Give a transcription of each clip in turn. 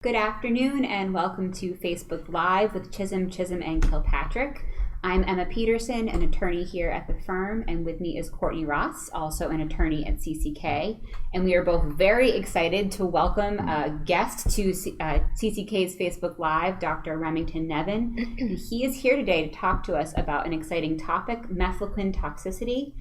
Good afternoon and welcome to Facebook Live with Chisholm, and Kilpatrick. I'm Emma Peterson, an attorney here at the firm, and with me is Courtney Ross, also an attorney at CCK. And we are both very excited to welcome a guest to CCK's Facebook Live, Dr. Remington Nevin. And he is here today to talk to us about an exciting topic, Mefloquine toxicity.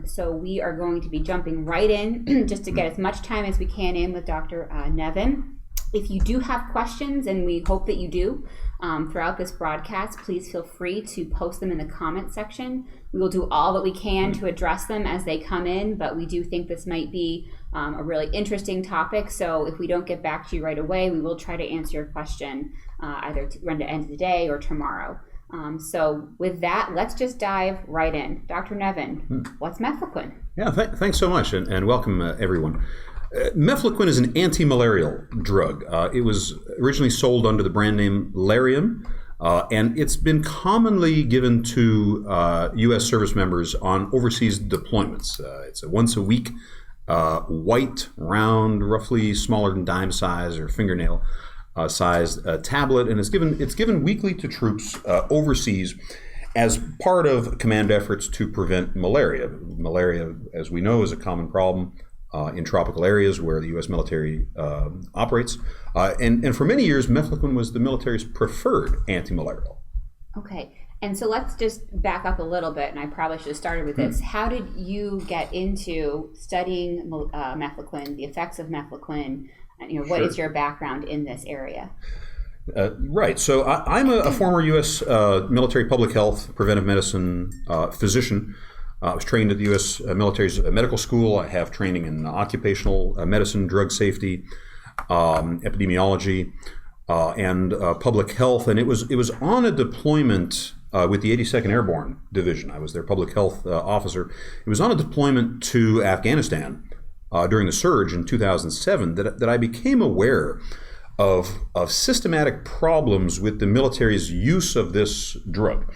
So we are going to be jumping right in just to get as much time as we can in with Dr. Nevin. If you do have questions, and we hope that you do, throughout this broadcast, please feel free to post them in the comment section. We will do all that we can to address them as they come in, but we do think this might be a really interesting topic. So if we don't get back to you right away, we will try to answer your question either around the end of the day or tomorrow. So with that, let's just dive right in. Dr. Nevin, what's Mefloquine? Yeah, thanks so much, and welcome everyone. Mefloquine is an anti-malarial drug. It was originally sold under the brand name Lariam, and it's been commonly given to U.S. service members on overseas deployments. It's a once-a-week, white, round, roughly smaller than dime size or fingernail sized tablet, and it's given weekly to troops overseas as part of command efforts to prevent malaria. Malaria, as we know, is a common problem in tropical areas where the U.S. military operates. And for many years, Mefloquine was the military's preferred anti-malarial. Okay, and so let's just back up a little bit, and I probably should have started with this. How did you get into studying Mefloquine, the effects of Mefloquine? What is your background in this area? Right. So I'm a former U.S. military public health preventive medicine physician. I was trained at the U.S. military's medical school. I have training in occupational medicine, drug safety, epidemiology, and public health. And it was on a deployment with the 82nd Airborne Division. I was their public health officer. It was on a deployment to Afghanistan during the surge in 2007 that I became aware of systematic problems with the military's use of this drug.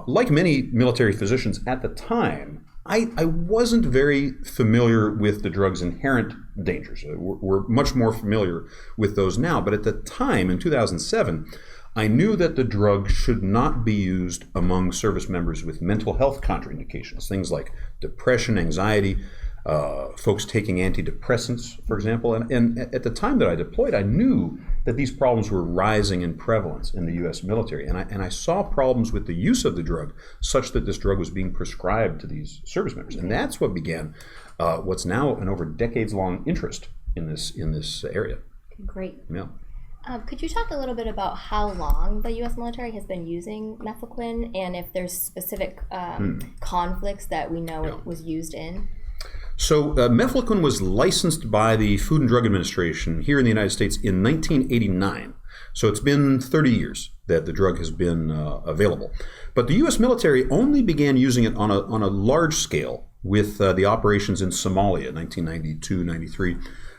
Like many military physicians at the time, I wasn't very familiar with the drug's inherent dangers. We're much more familiar with those now, but at the time, in 2007, I knew that the drug should not be used among service members with mental health contraindications, things like depression, anxiety, folks taking antidepressants, for example. And at the time that I deployed, I knew that these problems were rising in prevalence in the U.S. military. And I saw problems with the use of the drug such that this drug was being prescribed to these service members. And that's what began what's now an over decades-long interest in this area. Great. Yeah. Could you talk a little bit about how long the U.S. military has been using Mefloquine and if there's specific conflicts that we know it was used in? So Mefloquine was licensed by the Food and Drug Administration here in the United States in 1989. So it's been 30 years that the drug has been available. But the U.S. military only began using it on a large scale with the operations in Somalia, 1992, 93,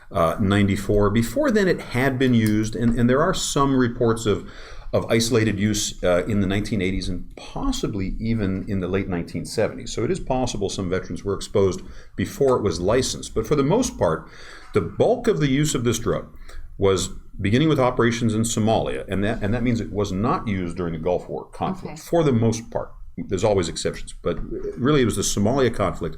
94. Before then, it had been used, and there are some reports of isolated use in the 1980s and possibly even in the late 1970s. So it is possible some veterans were exposed before it was licensed. But for the most part, the bulk of the use of this drug was beginning with operations in Somalia, and that means it was not used during the Gulf War conflict for the most part. There's always exceptions, but really it was the Somalia conflict.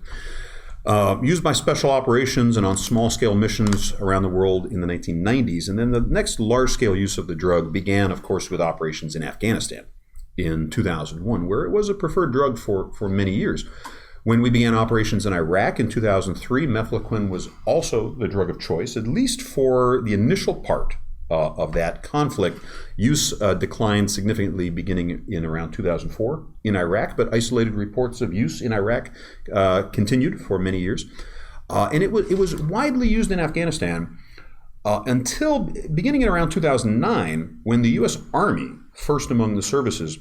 Used by special operations and on small-scale missions around the world in the 1990s. And then the next large-scale use of the drug began, of course, with operations in Afghanistan in 2001, where it was a preferred drug for many years. When we began operations in Iraq in 2003, Mefloquine was also the drug of choice, at least for the initial part of that conflict. Use declined significantly beginning in around 2004 in Iraq, but isolated reports of use in Iraq continued for many years. And it was widely used in Afghanistan until beginning in around 2009, when the U.S. Army, first among the services,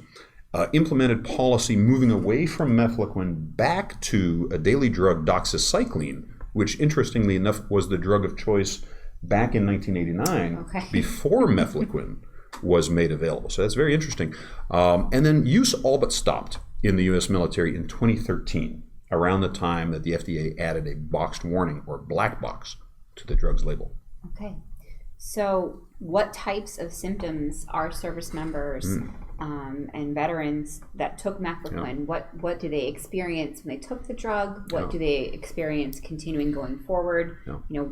implemented policy moving away from Mefloquine back to a daily drug, doxycycline, which interestingly enough was the drug of choice back in 1989, before Mefloquine was made available. So that's very interesting. And then use all but stopped in the U.S. military in 2013, around the time that the FDA added a boxed warning or black box to the drug's label. Okay. So what types of symptoms are service members and veterans that took Mefloquine, what do they experience when they took the drug? What do they experience continuing going forward?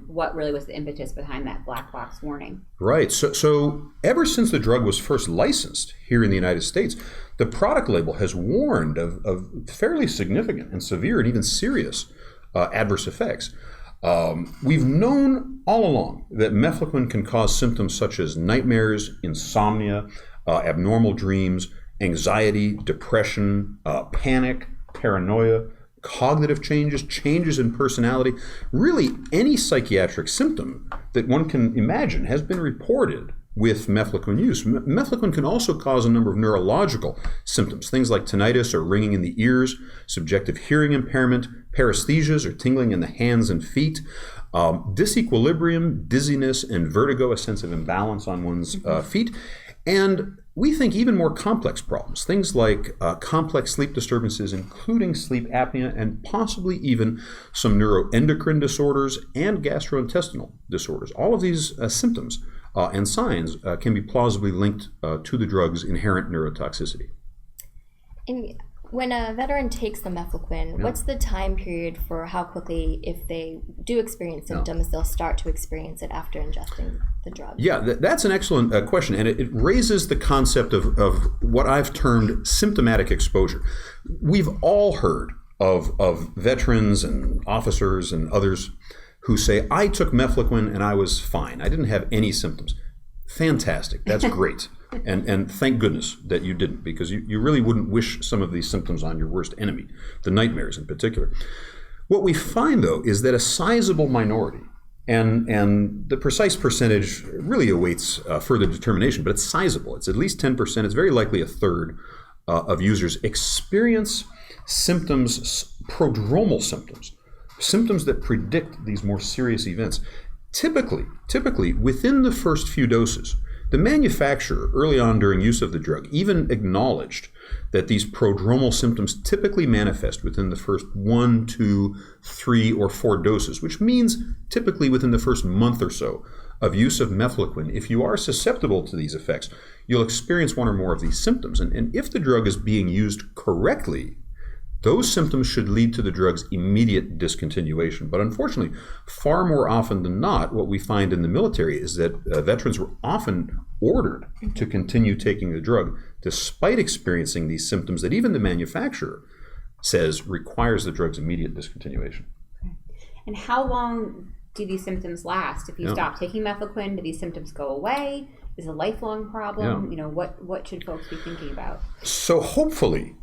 What really was the impetus behind that black box warning? Right. So ever since the drug was first licensed here in the United States, the product label has warned of fairly significant and severe and even serious adverse effects. We've known all along that Mefloquine can cause symptoms such as nightmares, insomnia, abnormal dreams, anxiety, depression, panic, paranoia, cognitive changes in personality. Really, any psychiatric symptom that one can imagine has been reported with Mefloquine use. Mefloquine can also cause a number of neurological symptoms, things like tinnitus or ringing in the ears, subjective hearing impairment, paresthesias or tingling in the hands and feet, disequilibrium, dizziness, and vertigo, a sense of imbalance on one's feet, and we think even more complex problems, things like complex sleep disturbances, including sleep apnea, and possibly even some neuroendocrine disorders and gastrointestinal disorders. All of these symptoms and signs can be plausibly linked to the drug's inherent neurotoxicity. And when a veteran takes the Mefloquine, what's the time period for how quickly, if they do experience symptoms, they'll start to experience it after ingesting the drug? Yeah, that's an excellent question, and it raises the concept of what I've termed symptomatic exposure. We've all heard of veterans and officers and others who say, I took Mefloquine and I was fine. I didn't have any symptoms. Fantastic. That's great. And thank goodness that you didn't, because you really wouldn't wish some of these symptoms on your worst enemy, the nightmares in particular. What we find, though, is that a sizable minority, and the precise percentage really awaits further determination, but it's sizable. It's at least 10%. It's very likely a third of users experience symptoms, prodromal symptoms that predict these more serious events. Typically, within the first few doses, the manufacturer, early on during use of the drug, even acknowledged that these prodromal symptoms typically manifest within the first 1, 2, 3, or 4 doses, which means typically within the first month or so of use of Mefloquine. If you are susceptible to these effects, you'll experience one or more of these symptoms. And if the drug is being used correctly, those symptoms should lead to the drug's immediate discontinuation. But unfortunately, far more often than not, what we find in the military is that veterans were often ordered to continue taking the drug despite experiencing these symptoms that even the manufacturer says requires the drug's immediate discontinuation. And how long do these symptoms last? If you stop taking Mefloquine, do these symptoms go away? Is it a lifelong problem? What should folks be thinking about? So hopefully,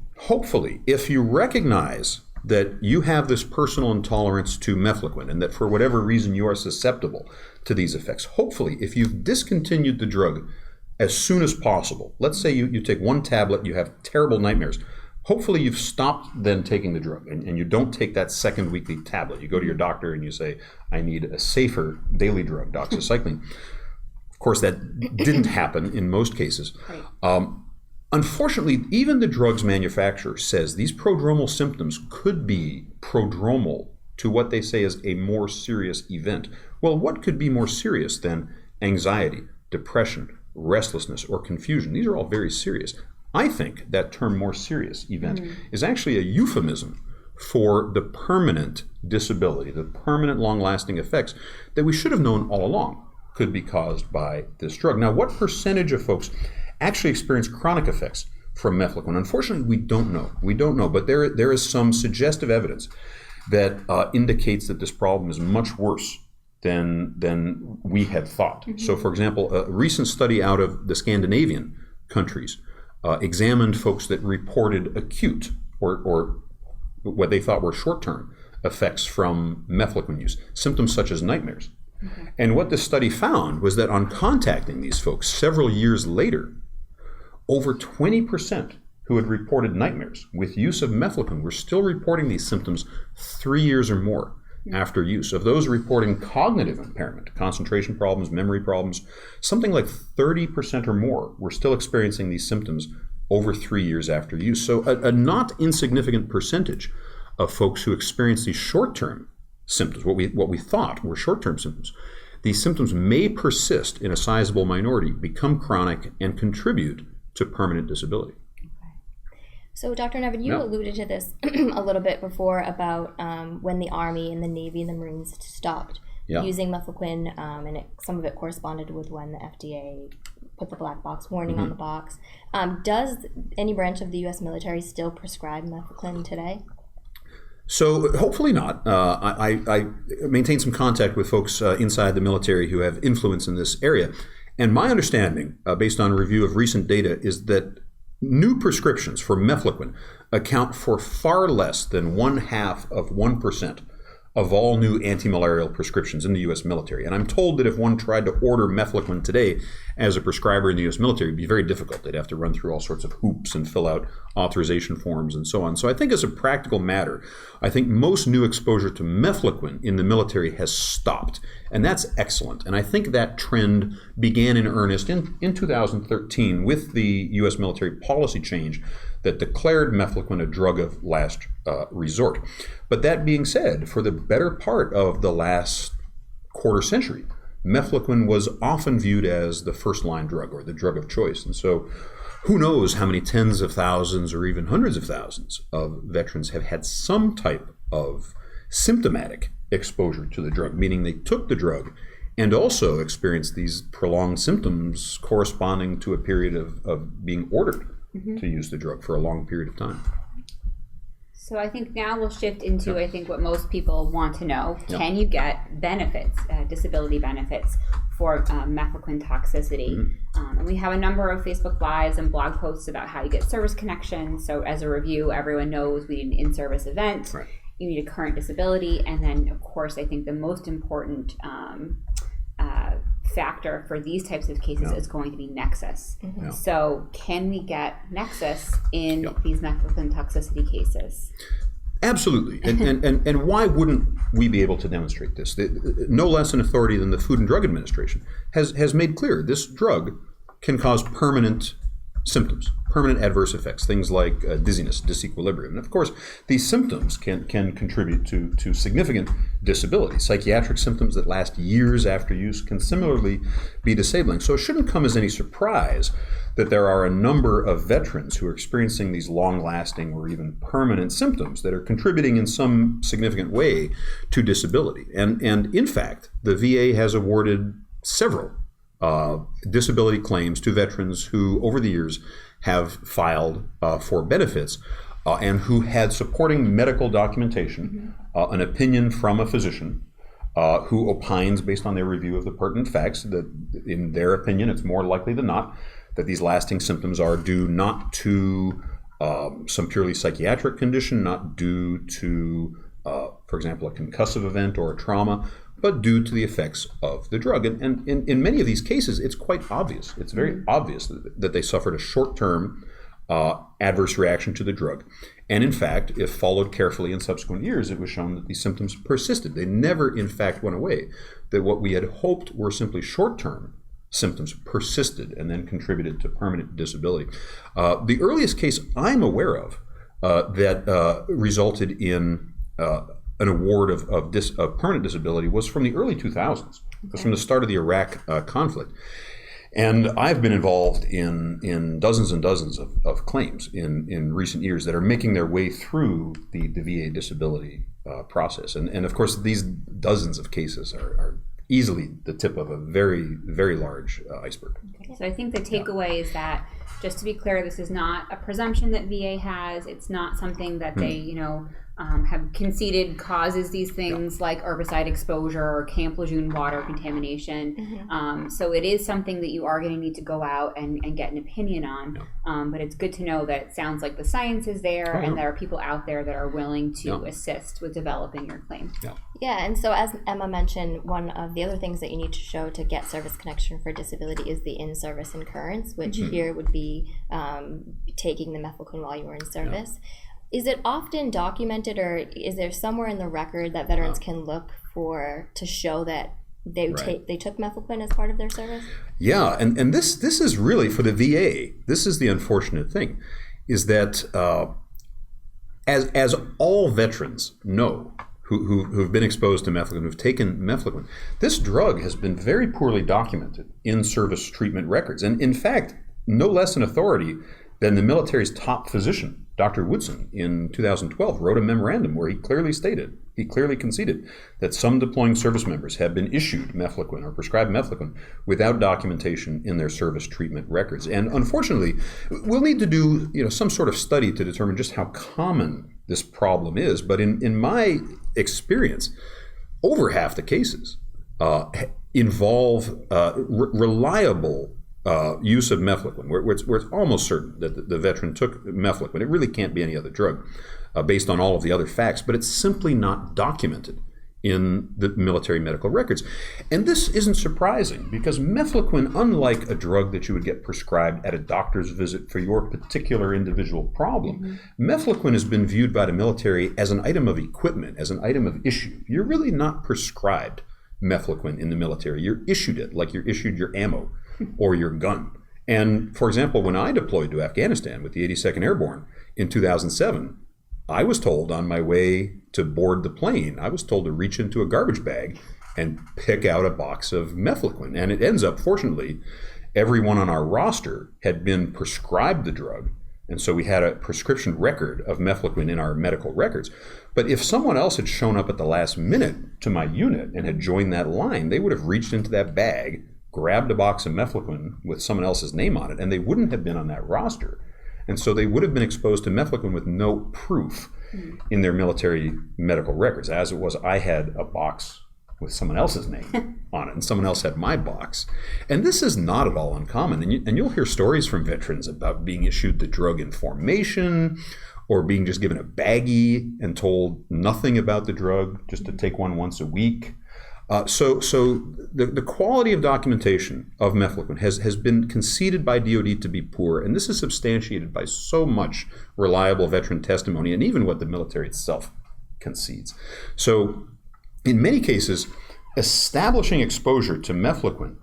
if you recognize that you have this personal intolerance to Mefloquine and that for whatever reason you are susceptible to these effects, hopefully if you've discontinued the drug as soon as possible, let's say you take one tablet, you have terrible nightmares, hopefully you've stopped then taking the drug and you don't take that second weekly tablet. You go to your doctor and you say, I need a safer daily drug, doxycycline. Of course, that didn't happen in most cases. Right. Unfortunately, even the drug's manufacturer says these prodromal symptoms could be prodromal to what they say is a more serious event. Well, what could be more serious than anxiety, depression, restlessness, or confusion? These are all very serious. I think that term more serious event is actually a euphemism for the permanent disability, the permanent long-lasting effects that we should have known all along could be caused by this drug. Now, what percentage of folks actually experience chronic effects from Mefloquine? Unfortunately, we don't know, but there is some suggestive evidence that indicates that this problem is much worse than we had thought. So, for example, a recent study out of the Scandinavian countries examined folks that reported acute or what they thought were short-term effects from Mefloquine use, symptoms such as nightmares. And what the study found was that on contacting these folks several years later, over 20% who had reported nightmares with use of Mefloquine were still reporting these symptoms 3 years or more after use. Of those reporting cognitive impairment, concentration problems, memory problems, something like 30% or more were still experiencing these symptoms over 3 years after use. So a not insignificant percentage of folks who experience these short-term symptoms, what we thought were short-term symptoms, these symptoms may persist in a sizable minority, become chronic, and contribute to permanent disability. So, Dr. Nevin, you alluded to this a little bit before about when the Army and the Navy and the Marines stopped using Mefloquine, and some of it corresponded with when the FDA put the black box warning on the box. Does any branch of the U.S. military still prescribe Mefloquine today? So hopefully not. I maintain some contact with folks inside the military who have influence in this area. And my understanding, based on a review of recent data, is that new prescriptions for Mefloquine account for far less than 0.5% of all new anti-malarial prescriptions in the U.S. military. And I'm told that if one tried to order Mefloquine today as a prescriber in the U.S. military, it'd be very difficult. They'd have to run through all sorts of hoops and fill out authorization forms and so on. So I think as a practical matter, I think most new exposure to Mefloquine in the military has stopped. And that's excellent. And I think that trend began in earnest in 2013 with the U.S. military policy change that declared Mefloquine a drug of last resort. But that being said, for the better part of the last quarter century, Mefloquine was often viewed as the first-line drug or the drug of choice. And so who knows how many tens of thousands or even hundreds of thousands of veterans have had some type of symptomatic exposure to the drug, meaning they took the drug and also experienced these prolonged symptoms corresponding to a period of being ordered to use the drug for a long period of time. So I think now we'll shift into, I think, what most people want to know. Can you get benefits, disability benefits for Mefloquine toxicity? And we have a number of Facebook Lives and blog posts about how you get service connection. So as a review, everyone knows we need an in-service event. Right. You need a current disability. And then, of course, I think the most important factor for these types of cases is going to be nexus. So can we get nexus in these Mefloquine toxicity cases? Absolutely. And why wouldn't we be able to demonstrate this? No less an authority than the Food and Drug Administration has made clear this drug can cause permanent symptoms, permanent adverse effects, things like dizziness, disequilibrium. And of course, these symptoms can contribute to significant disability. Psychiatric symptoms that last years after use can similarly be disabling. So it shouldn't come as any surprise that there are a number of veterans who are experiencing these long-lasting or even permanent symptoms that are contributing in some significant way to disability. And in fact, the VA has awarded several disability claims to veterans who, over the years, have filed for benefits and who had supporting medical documentation, an opinion from a physician who opines based on their review of the pertinent facts that, in their opinion, it's more likely than not that these lasting symptoms are due not to some purely psychiatric condition, not due to, for example, a concussive event or a trauma, but due to the effects of the drug. And in many of these cases, it's quite obvious. It's very obvious that they suffered a short-term adverse reaction to the drug. And in fact, if followed carefully in subsequent years, it was shown that these symptoms persisted. They never, in fact, went away. That what we had hoped were simply short-term symptoms persisted and then contributed to permanent disability. The earliest case I'm aware of that resulted in an award of permanent disability was from the early 2000s. It was from the start of the Iraq conflict. And I've been involved in dozens and dozens of claims in recent years that are making their way through the VA disability process. And of course, these dozens of cases are easily the tip of a very, very large iceberg. Okay. So I think the takeaway is that, just to be clear, this is not a presumption that VA has. It's not something that they, have conceded causes these things like herbicide exposure or Camp Lejeune water contamination. So it is something that you are going to need to go out and get an opinion on. But it's good to know that it sounds like the science is there and there are people out there that are willing to assist with developing your claim. Yeah, and so as Emma mentioned, one of the other things that you need to show to get service connection for disability is the in-service incurrence, which here would be taking the Mefloquine while you were in service. Is it often documented, or is there somewhere in the record that veterans can look for to show that they took Mefloquine as part of their service? Yeah, and this is really for the VA. This is the unfortunate thing, is that as all veterans know, who've been exposed to mefloquine, who've taken mefloquine. This drug has been very poorly documented in service treatment records. And in fact, no less an authority than the military's top physician, Dr. Woodson, in 2012, wrote a memorandum where he clearly conceded that some deploying service members have been issued mefloquine or prescribed mefloquine without documentation in their service treatment records. And unfortunately, we'll need to do some sort of study to determine just how common this problem is. But in my experience, over half the cases involve reliable use of mefloquine, where it's almost certain that the veteran took mefloquine. It really can't be any other drug based on all of the other facts, but it's simply not documented in the military medical records. And this isn't surprising because mefloquine, unlike a drug that you would get prescribed at a doctor's visit for your particular individual problem, mefloquine has been viewed by the military as an item of equipment, as an item of issue. You're really not prescribed mefloquine in the military. You're issued it like you're issued your ammo or your gun. And for example, when I deployed to Afghanistan with the 82nd Airborne in 2007, I was told on my way to board the plane, I was told to reach into a garbage bag and pick out a box of mefloquine. And it ends up, fortunately, everyone on our roster had been prescribed the drug. And so we had a prescription record of mefloquine in our medical records. But if someone else had shown up at the last minute to my unit and had joined that line, they would have reached into that bag, grabbed a box of mefloquine with someone else's name on it, and they wouldn't have been on that roster. And so they would have been exposed to mefloquine with no proof in their military medical records. As it was, I had a box with someone else's name on it, and someone else had my box. And this is not at all uncommon. And you'll hear stories from veterans about being issued the drug in formation, or being just given a baggie and told nothing about the drug, just to take one once a week. So the quality of documentation of mefloquine has been conceded by DoD to be poor, and this is substantiated by so much reliable veteran testimony and even what the military itself concedes. So in many cases, establishing exposure to mefloquine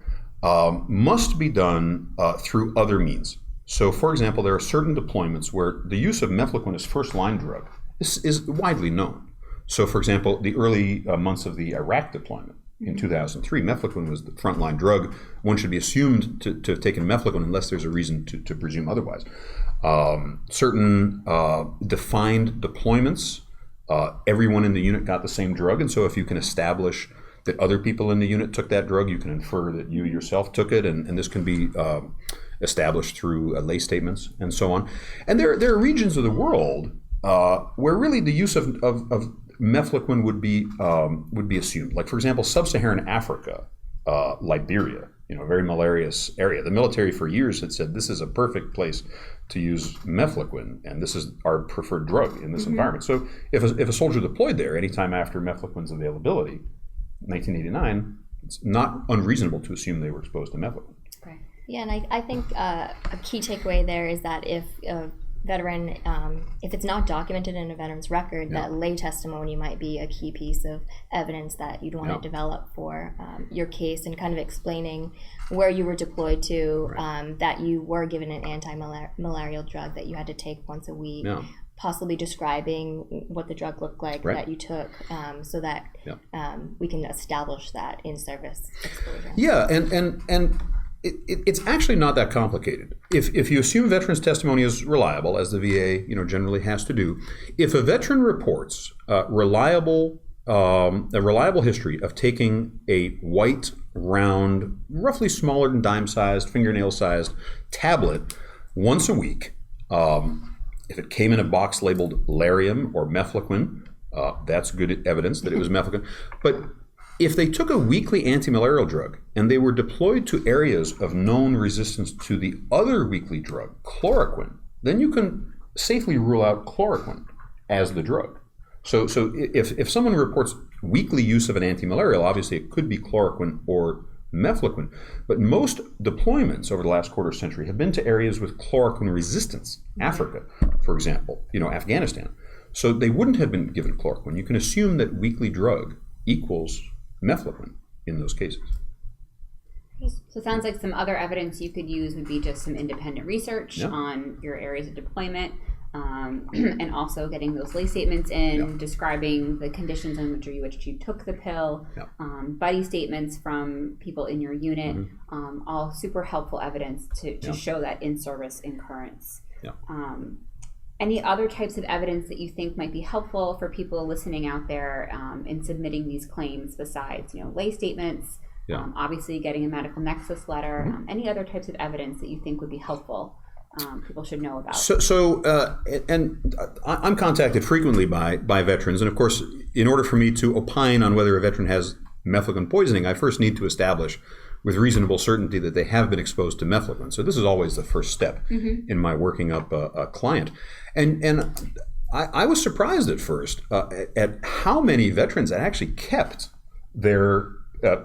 must be done through other means. So for example, there are certain deployments where the use of mefloquine as first-line drug is widely known. So, for example, the early months of the Iraq deployment in 2003, mefloquine was the frontline drug. One should be assumed to have taken mefloquine unless there's a reason to presume otherwise. Certain defined deployments, everyone in the unit got the same drug, and so if you can establish that other people in the unit took that drug, you can infer that you yourself took it, and this can be established through lay statements and so on. And there are regions of the world where really the use of mefloquine would be assumed. Like, for example, sub-Saharan Africa, Liberia, a very malarious area. The military for years had said this is a perfect place to use mefloquine, and this is our preferred drug in this environment. So if a soldier deployed there anytime after mefloquine's availability, 1989, it's not unreasonable to assume they were exposed to mefloquine. Okay. Yeah, and I think a key takeaway there is that if veteran, if it's not documented in a veteran's record, that lay testimony might be a key piece of evidence that you'd want to develop for your case, and kind of explaining where you were deployed to, that you were given an anti-malarial drug that you had to take once a week, possibly describing what the drug looked like that you took, so that we can establish that in-service exposure. Yeah, and it's actually not that complicated. If you assume veteran's testimony is reliable, as the VA generally has to do, if a veteran reports a reliable history of taking a white, round, roughly smaller than dime-sized, fingernail-sized tablet once a week, if it came in a box labeled Lariam or Mefloquine, that's good evidence that it was mefloquine. But if they took a weekly antimalarial drug and they were deployed to areas of known resistance to the other weekly drug, chloroquine, then you can safely rule out chloroquine as the drug. So if someone reports weekly use of an antimalarial, obviously it could be chloroquine or mefloquine. But most deployments over the last quarter century have been to areas with chloroquine resistance, Africa, for example, Afghanistan. So they wouldn't have been given chloroquine. You can assume that weekly drug equals mefloquine in those cases. So it sounds like some other evidence you could use would be just some independent research on your areas of deployment. and also getting those lay statements in, describing the conditions in which you took the pill, buddy statements from people in your unit, all super helpful evidence to show that in-service incurrence. Any other types of evidence that you think might be helpful for people listening out there in submitting these claims besides, lay statements, obviously getting a medical nexus letter, any other types of evidence that you think would be helpful people should know about? And I'm contacted frequently by veterans, and of course, in order for me to opine on whether a veteran has mefloquine poisoning, I first need to establish with reasonable certainty that they have been exposed to mefloquine. So this is always the first step in my working up a client. And I was surprised at first at how many veterans actually kept their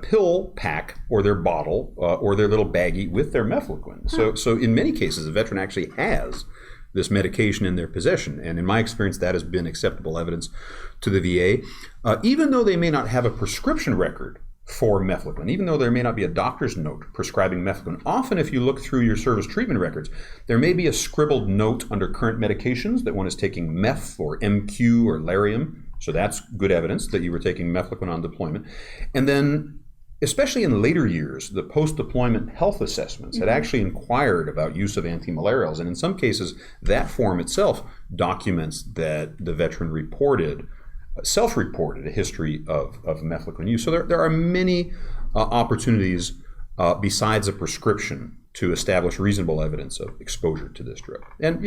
pill pack or their bottle or their little baggie with their mefloquine. So in many cases, a veteran actually has this medication in their possession. And in my experience, that has been acceptable evidence to the VA. Even though they may not have a prescription record for mefloquine, even though there may not be a doctor's note prescribing mefloquine, often if you look through your service treatment records, there may be a scribbled note under current medications that one is taking meth or MQ or Lariam. So that's good evidence that you were taking mefloquine on deployment. And then, especially in later years, the post-deployment health assessments had actually inquired about use of antimalarials. And in some cases, that form itself documents that the veteran self-reported a history of mefloquine use. So there are many opportunities besides a prescription to establish reasonable evidence of exposure to this drug. And,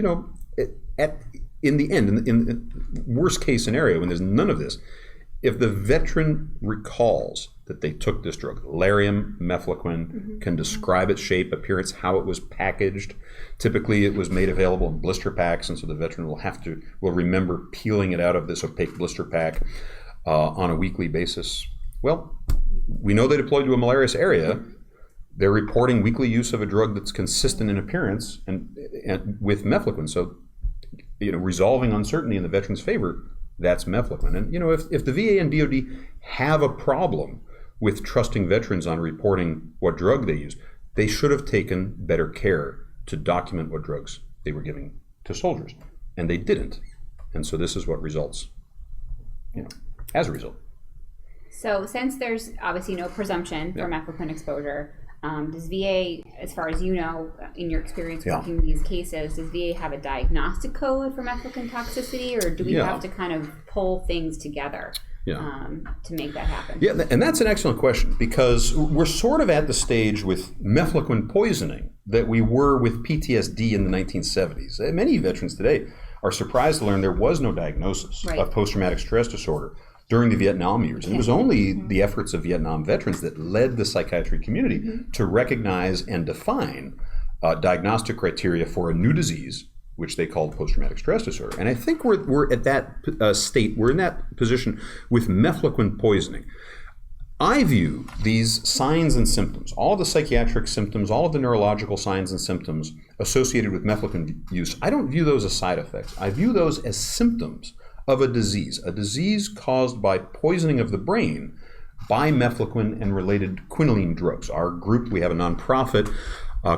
in the end, in the worst case scenario, when there's none of this, if the veteran recalls that they took this drug, Lariam, mefloquine, can describe its shape, appearance, how it was packaged. Typically, it was made available in blister packs, and so the veteran will remember peeling it out of this opaque blister pack on a weekly basis. Well, we know they deployed to a malarious area. They're reporting weekly use of a drug that's consistent in appearance and with mefloquine. So, resolving uncertainty in the veteran's favor, that's mefloquine. And, if the VA and DOD have a problem with trusting veterans on reporting what drug they use, they should have taken better care to document what drugs they were giving to soldiers. And they didn't. And so this is what results, as a result. So since there's obviously no presumption for mefloquine exposure, does VA, as far as you know, in your experience working these cases, does VA have a diagnostic code for mefloquine toxicity, or do we have to kind of pull things together to make that happen? Yeah, and that's an excellent question, because we're sort of at the stage with mefloquine poisoning that we were with PTSD in the 1970s. Many veterans today are surprised to learn there was no diagnosis of post-traumatic stress disorder during the Vietnam years. And it was only the efforts of Vietnam veterans that led the psychiatric community to recognize and define diagnostic criteria for a new disease, which they called post-traumatic stress disorder. And I think we're at that state, we're in that position with mefloquine poisoning. I view these signs and symptoms, all of the psychiatric symptoms, all of the neurological signs and symptoms associated with mefloquine use, I don't view those as side effects. I view those as symptoms of a disease caused by poisoning of the brain by mefloquine and related quinoline drugs. Our group, we have a nonprofit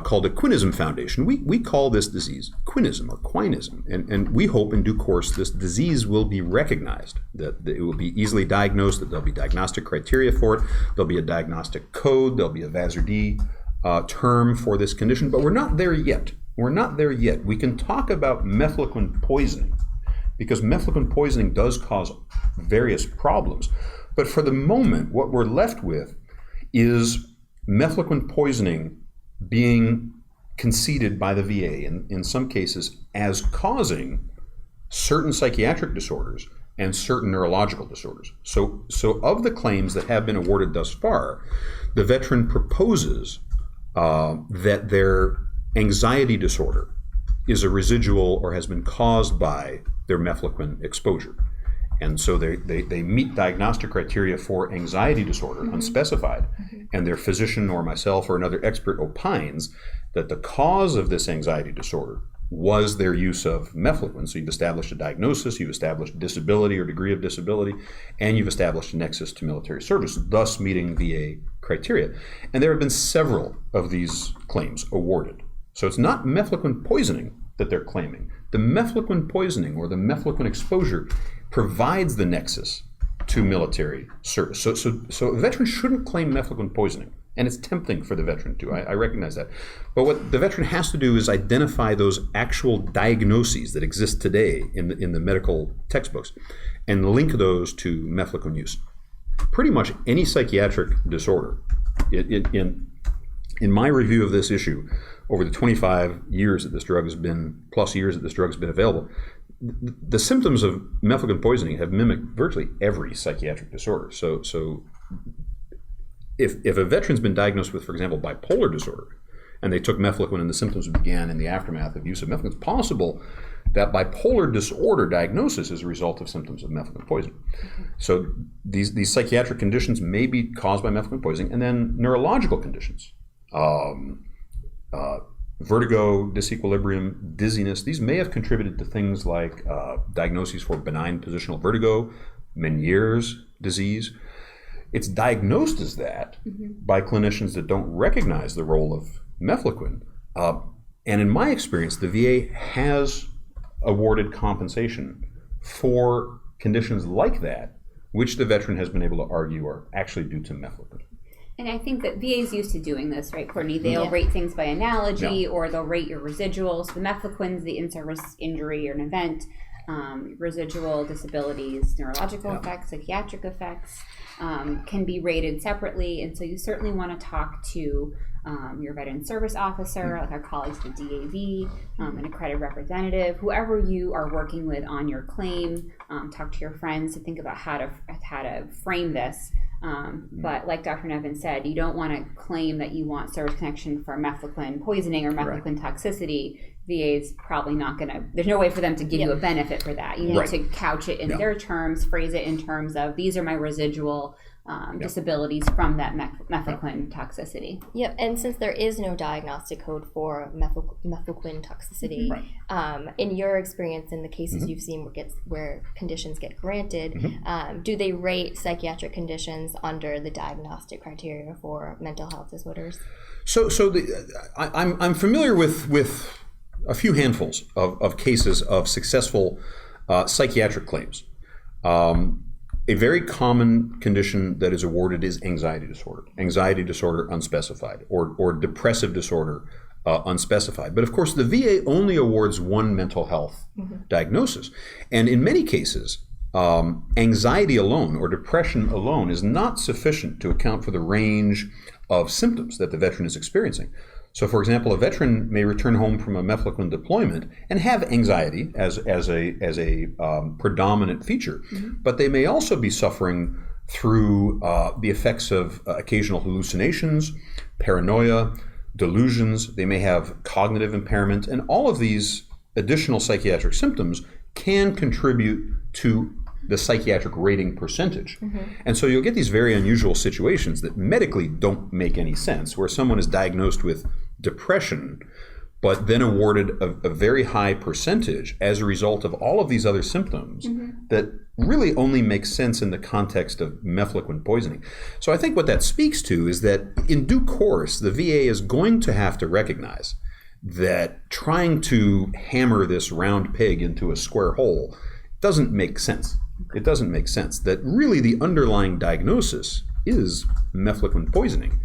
called the Quinism Foundation. We call this disease quinism or quinism, and we hope in due course this disease will be recognized, that it will be easily diagnosed, that there'll be diagnostic criteria for it, there'll be a diagnostic code, there'll be a VASR-D term for this condition, but we're not there yet. We can talk about mefloquine poisoning, because mefloquine poisoning does cause various problems. But for the moment, what we're left with is mefloquine poisoning being conceded by the VA, in some cases, as causing certain psychiatric disorders and certain neurological disorders. So of the claims that have been awarded thus far, the veteran proposes that their anxiety disorder is a residual or has been caused by their mefloquine exposure. And so they meet diagnostic criteria for anxiety disorder, unspecified, and their physician or myself or another expert opines that the cause of this anxiety disorder was their use of mefloquine. So you've established a diagnosis, you've established disability or degree of disability, and you've established a nexus to military service, thus meeting VA criteria. And there have been several of these claims awarded. So it's not mefloquine poisoning that they're claiming. The mefloquine poisoning or the mefloquine exposure provides the nexus to military service. So a veteran shouldn't claim mefloquine poisoning. And it's tempting for the veteran to. I recognize that. But what the veteran has to do is identify those actual diagnoses that exist today in the medical textbooks and link those to mefloquine use. Pretty much any psychiatric disorder, in my review of this issue, over the 25 years that this drug has been, plus years that this drug has been available, the symptoms of mefloquine poisoning have mimicked virtually every psychiatric disorder. So if a veteran's been diagnosed with, for example, bipolar disorder, and they took mefloquine and the symptoms began in the aftermath of use of mefloquine, it's possible that bipolar disorder diagnosis is a result of symptoms of mefloquine poisoning. So these psychiatric conditions may be caused by mefloquine poisoning, and then neurological conditions, vertigo, disequilibrium, dizziness, these may have contributed to things like diagnoses for benign positional vertigo, Meniere's disease. It's diagnosed as that by clinicians that don't recognize the role of mefloquine. And in my experience, the VA has awarded compensation for conditions like that, which the veteran has been able to argue are actually due to mefloquine. And I think that VA is used to doing this, right, Courtney? They'll rate things by analogy, or they'll rate your residuals. The mefloquine's the in-service injury or an event, residual disabilities, neurological effects, psychiatric effects can be rated separately. And so you certainly want to talk to your veteran service officer, like our colleagues at the DAV, an accredited representative, whoever you are working with on your claim. Talk to your friends to think about how to frame this. But like Dr. Nevin said, you don't want to claim that you want service connection for mefloquine poisoning or mefloquine toxicity. VA's probably not going to, there's no way for them to give you a benefit for that. You need to couch it in their terms, phrase it in terms of, these are my residual disabilities from that mefloquine toxicity. Yep, and since there is no diagnostic code for mefloquine toxicity, in your experience in the cases you've seen where conditions get granted, do they rate psychiatric conditions under the diagnostic criteria for mental health disorders? I'm familiar with a few handfuls of cases of successful psychiatric claims. A very common condition that is awarded is anxiety disorder unspecified, or depressive disorder unspecified. But of course, the VA only awards one mental health diagnosis. And in many cases, anxiety alone or depression alone is not sufficient to account for the range of symptoms that the veteran is experiencing. So, for example, a veteran may return home from a mefloquine deployment and have anxiety as a predominant feature, but they may also be suffering through the effects of occasional hallucinations, paranoia, delusions. They may have cognitive impairment, and all of these additional psychiatric symptoms can contribute to the psychiatric rating percentage. And so you'll get these very unusual situations that medically don't make any sense, where someone is diagnosed with depression, but then awarded a very high percentage as a result of all of these other symptoms that really only make sense in the context of mefloquine poisoning. So I think what that speaks to is that in due course, the VA is going to have to recognize that trying to hammer this round peg into a square hole doesn't make sense. It doesn't make sense that really the underlying diagnosis is mefloquine poisoning.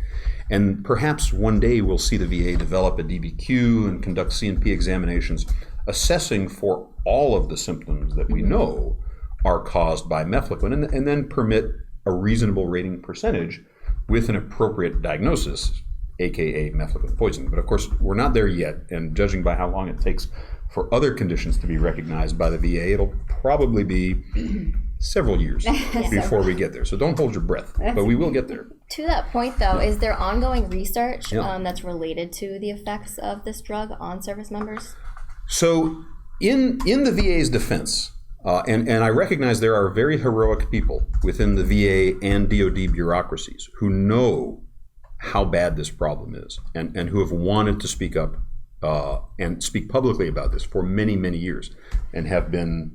And perhaps one day we'll see the VA develop a DBQ and conduct CNP examinations assessing for all of the symptoms that we know are caused by mefloquine, and then permit a reasonable rating percentage with an appropriate diagnosis, aka mefloquine poisoning. But of course, we're not there yet, and judging by how long it takes for other conditions to be recognized by the VA, it'll probably be several years before we get there. So don't hold your breath, but we will get there. To that point, though, is there ongoing research that's related to the effects of this drug on service members? So in the VA's defense, and I recognize there are very heroic people within the VA and DoD bureaucracies who know how bad this problem is, and who have wanted to speak up and speak publicly about this for many, many years, and have been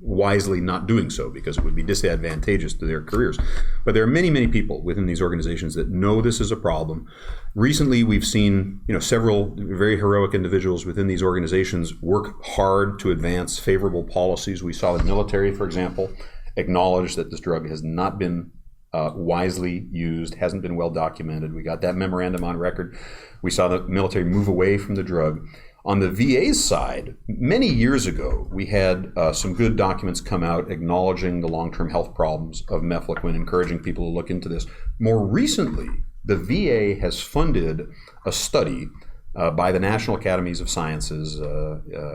wisely not doing so because it would be disadvantageous to their careers. But there are many, many people within these organizations that know this is a problem. Recently, we've seen several very heroic individuals within these organizations work hard to advance favorable policies. We saw the military, for example, acknowledge that this drug has not been wisely used, hasn't been well documented. We got that memorandum on record. We saw the military move away from the drug. On the VA's side, many years ago, we had some good documents come out acknowledging the long-term health problems of mefloquine, encouraging people to look into this. More recently, the VA has funded a study by the National Academies of Sciences,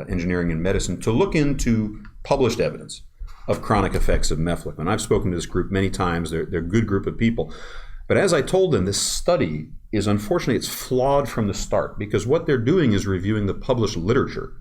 Engineering and Medicine, to look into published evidence of chronic effects of mefloquine. I've spoken to this group many times. They're a good group of people. But as I told them, this study is, unfortunately, it's flawed from the start, because what they're doing is reviewing the published literature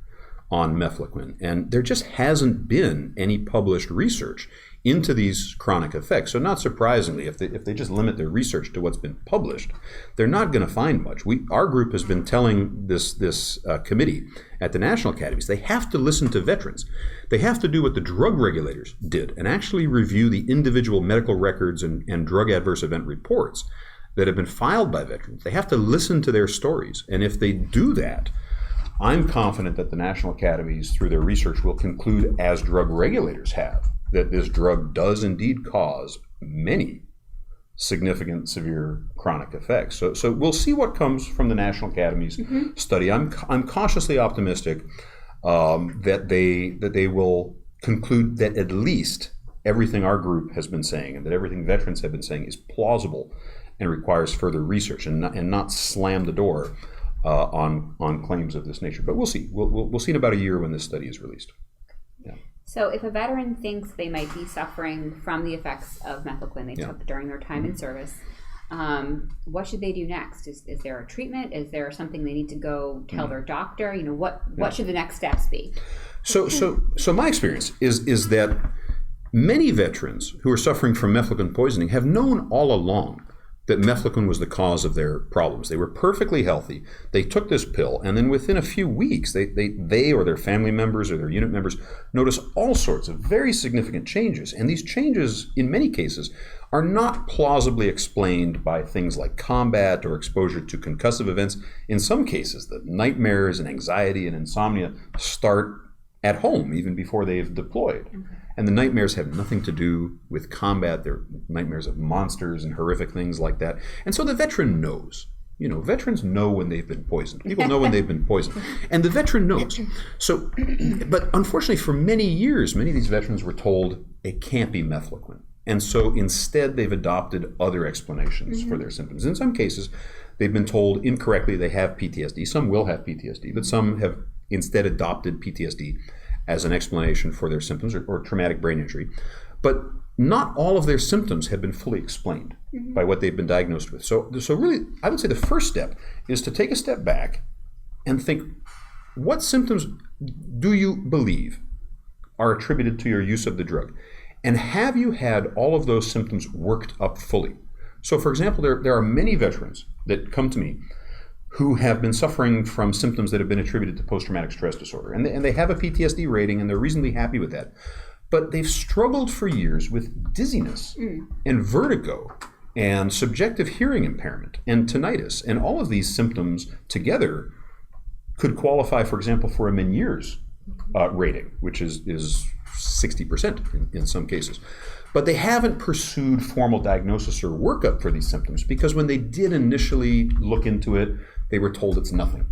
on mefloquine. And there just hasn't been any published research into these chronic effects. So not surprisingly, if they just limit their research to what's been published, they're not going to find much. Our group has been telling this committee at the National Academies, they have to listen to veterans. They have to do what the drug regulators did and actually review the individual medical records and drug adverse event reports that have been filed by veterans. They have to listen to their stories. And if they do that, I'm confident that the National Academies, through their research, will conclude, as drug regulators have, that this drug does indeed cause many significant, severe chronic effects. So we'll see what comes from the National Academies study. I'm cautiously optimistic that they will conclude that at least everything our group has been saying and that everything veterans have been saying is plausible and requires further research, and not slam the door on claims of this nature. But we'll see. We'll see in about a year when this study is released. Yeah. So if a veteran thinks they might be suffering from the effects of mefloquine they took during their time in service, what should they do next? Is there a treatment? Is there something they need to go tell their doctor? What should the next steps be? So my experience is that many veterans who are suffering from mefloquine poisoning have known all along that mefloquine was the cause of their problems. They were perfectly healthy. They took this pill, and then within a few weeks, they or their family members or their unit members notice all sorts of very significant changes. And these changes, in many cases, are not plausibly explained by things like combat or exposure to concussive events. In some cases, the nightmares and anxiety and insomnia start at home, even before they've deployed. And the nightmares have nothing to do with combat. They're nightmares of monsters and horrific things like that. And so the veteran knows. Veterans know when they've been poisoned. People know when they've been poisoned. And the veteran knows. So, but unfortunately, for many years, many of these veterans were told it can't be mefloquine. And so instead, they've adopted other explanations for their symptoms. In some cases, they've been told incorrectly they have PTSD. Some will have PTSD, but some have instead adopted PTSD as an explanation for their symptoms or traumatic brain injury. But not all of their symptoms have been fully explained by what they've been diagnosed with. So really, I would say the first step is to take a step back and think, what symptoms do you believe are attributed to your use of the drug? And have you had all of those symptoms worked up fully? So for example, there are many veterans that come to me who have been suffering from symptoms that have been attributed to post-traumatic stress disorder. And they have a PTSD rating, and they're reasonably happy with that. But they've struggled for years with dizziness and vertigo and subjective hearing impairment and tinnitus. And all of these symptoms together could qualify, for example, for a Meniere's rating, which is 60% in some cases. But they haven't pursued formal diagnosis or workup for these symptoms, because when they did initially look into it, they were told it's nothing.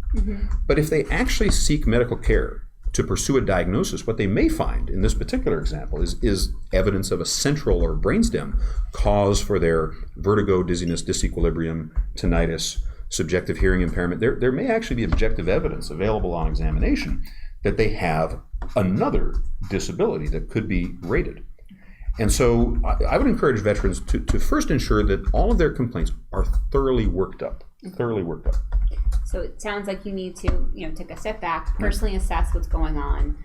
But if they actually seek medical care to pursue a diagnosis, what they may find in this particular example is evidence of a central or brainstem cause for their vertigo, dizziness, disequilibrium, tinnitus, subjective hearing impairment. There may actually be objective evidence available on examination that they have another disability that could be rated. And so I would encourage veterans to first ensure that all of their complaints are thoroughly worked up. So it sounds like you need to, take a step back, personally assess what's going on.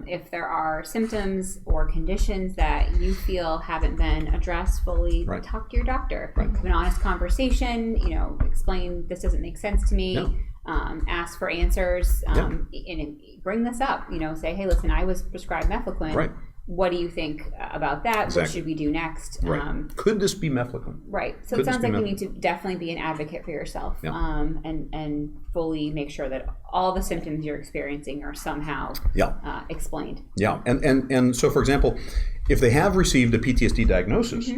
If there are symptoms or conditions that you feel haven't been addressed fully, talk to your doctor. Have an honest conversation, explain this doesn't make sense to me. ask for answers, Yeah. and bring this up. Say, hey, listen, I was prescribed Mefloquine. Right. What do you think about that? Exactly. What should we do next? Right. Could this be Mefloquine? Right. So Could it sounds this be like you need to definitely be an advocate for yourself, Yeah. and fully make sure that all the symptoms you're experiencing are somehow explained. Yeah. And so, for example, if they have received a PTSD diagnosis,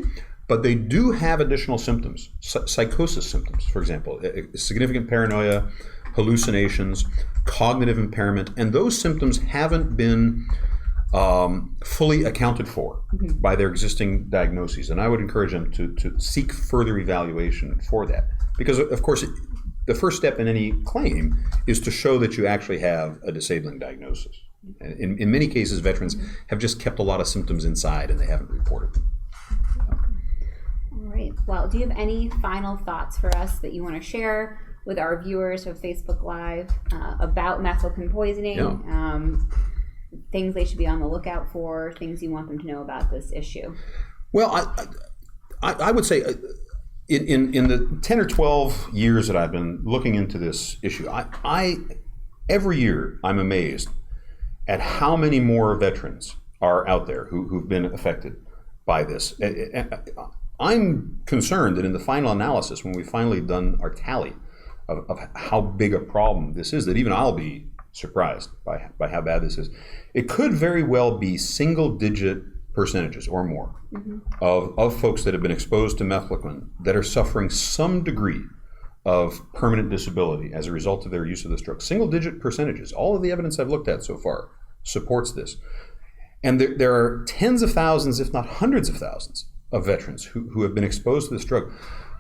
but they do have additional symptoms, psychosis symptoms, for example, significant paranoia, hallucinations, cognitive impairment, and those symptoms haven't been fully accounted for by their existing diagnoses. And I would encourage them to seek further evaluation for that. Because, of course, the first step in any claim is to show that you actually have a disabling diagnosis. In many cases, veterans have just kept a lot of symptoms inside and they haven't reported them. All right. Well, do you have any final thoughts for us that you want to share with our viewers of Facebook Live about Mefloquine poisoning? Yeah. Things they should be on the lookout for, things you want them to know about this issue? Well, I would say in the 10 or 12 years that I've been looking into this issue, I every year I'm amazed at how many more veterans are out there who've been affected by this. I'm concerned that in the final analysis, when we've finally done our tally of how big a problem this is, that even I'll be surprised by how bad this is. It could very well be single-digit percentages or more of folks that have been exposed to Mefloquine that are suffering some degree of permanent disability as a result of their use of this drug. Single-digit percentages. All of the evidence I've looked at so far supports this. And there are tens of thousands, if not hundreds of thousands, of veterans who have been exposed to this drug.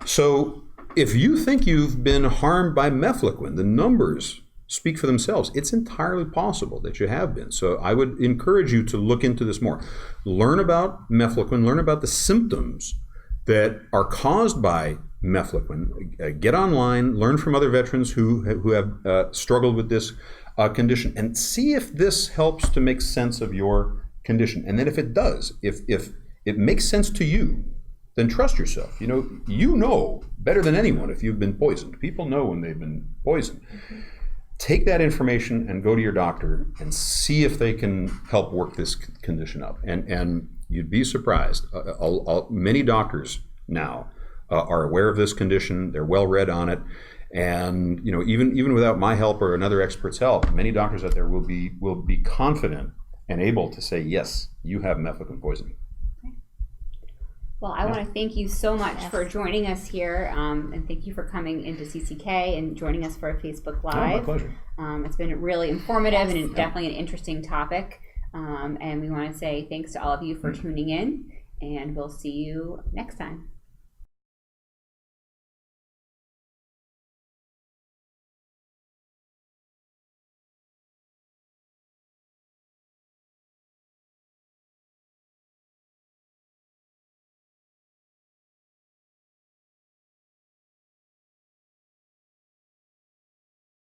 So if you think you've been harmed by Mefloquine, the numbers speak for themselves. It's entirely possible that you have been. So I would encourage you to look into this more. Learn about Mefloquine, learn about the symptoms that are caused by Mefloquine. Get online, learn from other veterans who have struggled with this condition, and see if this helps to make sense of your condition. And then if it does, if it makes sense to you, then trust yourself. You know better than anyone if you've been poisoned. People know when they've been poisoned. Take that information and go to your doctor and see if they can help work this condition up. And you'd be surprised. Many doctors now are aware of this condition. They're well read on it. And even without my help or another expert's help, many doctors out there will be confident and able to say, yes, you have Mefloquine poisoning. Well, I want to thank you so much for joining us here, and thank you for coming into CCK and joining us for a Facebook Live. Oh, my pleasure. It's been really informative and definitely an interesting topic. And we want to say thanks to all of you for tuning in, and we'll see you next time.